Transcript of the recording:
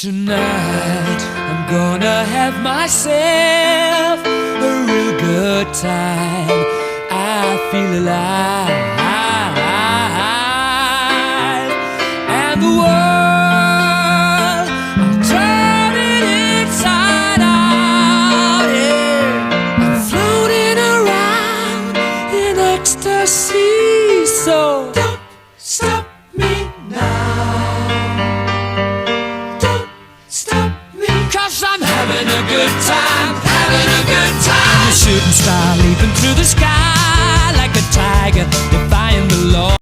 Tonight I'm gonna have myself a real good time. I feel alive, and the world, I'll turn it inside out. Yeah, I'm floating around in ecstasy. So don't stop me now. I'm having a good time, having a good time. A shooting star leaping through the sky like a tiger, defying the law.